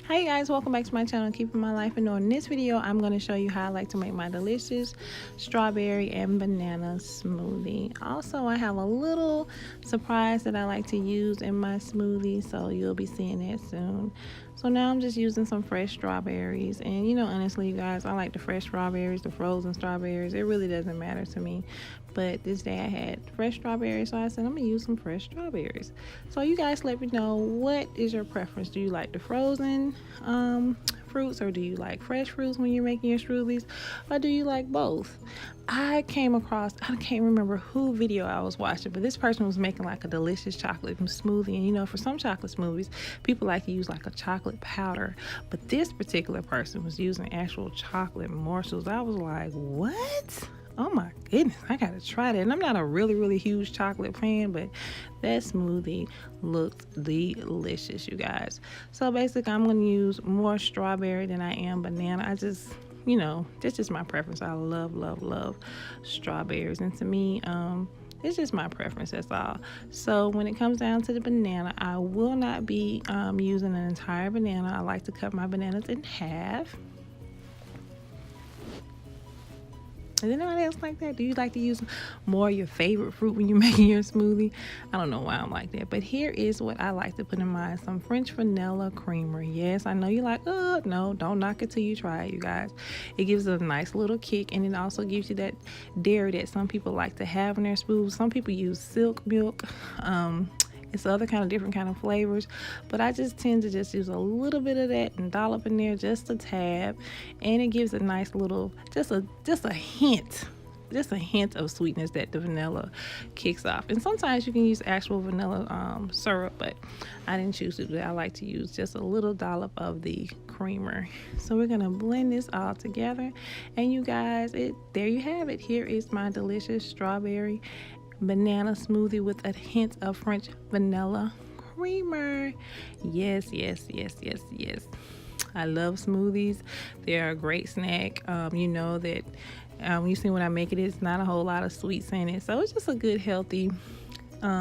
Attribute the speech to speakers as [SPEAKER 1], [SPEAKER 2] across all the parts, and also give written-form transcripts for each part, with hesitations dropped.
[SPEAKER 1] Hi guys, welcome back to my channel, Keeping My Life in Order. In this video, I'm going to show you how I like to make my delicious strawberry and banana smoothie. Also, I have a little surprise that I like to use in my smoothie, so you'll be seeing that soon. So now I'm just using some fresh strawberries, and honestly, you guys, I like the fresh strawberries, the frozen strawberries. It really doesn't matter to me. But this day I had fresh strawberries, so I said I'm gonna use some fresh strawberries. So you guys let me know, what is your preference? Do you like the frozen fruits, or do you like fresh fruits when you're making your smoothies, or do you like both? I came across, I can't remember who video I was watching, but this person was making like a delicious chocolate smoothie. And for some chocolate smoothies, people like to use like a chocolate powder, but this particular person was using actual chocolate morsels. I was like, what? Oh my goodness, I gotta try that. And I'm not a really huge chocolate fan, but that smoothie looked delicious, you guys. So basically, I'm gonna use more strawberry than I am banana. I just, that's just my preference. I love strawberries, and to me, it's just my preference, that's all. So when it comes down to the banana, I will not be using an entire banana. I like to cut my bananas in half. Is anybody else like that? Do you like to use more of your favorite fruit when you're making your smoothie? I don't know why I'm like that, but here is what I like to put in mine: some French vanilla creamer. Yes, I know you're like, oh no, don't knock it till you try it, you guys. It gives it a nice little kick, and it also gives you that dairy that some people like to have in their smoothies. Some people use silk milk. It's other different kind of flavors, but I just tend to just use a little bit of that and dollop in there, just a tad, and it gives a nice little, just a hint of sweetness that the vanilla kicks off. And sometimes you can use actual vanilla syrup, but I didn't choose to do that. I like to use just a little dollop of the creamer. So we're gonna blend this all together, and you guys, there you have it. Here is my delicious strawberry banana smoothie with a hint of French vanilla creamer. Yes. I love smoothies. They're a great snack. You know that you see when I make it, it's not a whole lot of sweets in it, so it's just a good healthy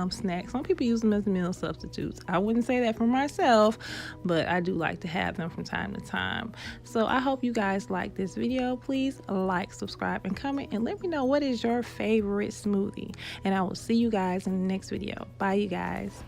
[SPEAKER 1] snack. Some people use them as meal substitutes. I wouldn't say that for myself, but I do like to have them from time to time. So I hope you guys like this video. Please like, subscribe, and comment, and let me know what is your favorite smoothie, and I will see you guys in the next video. Bye, you guys.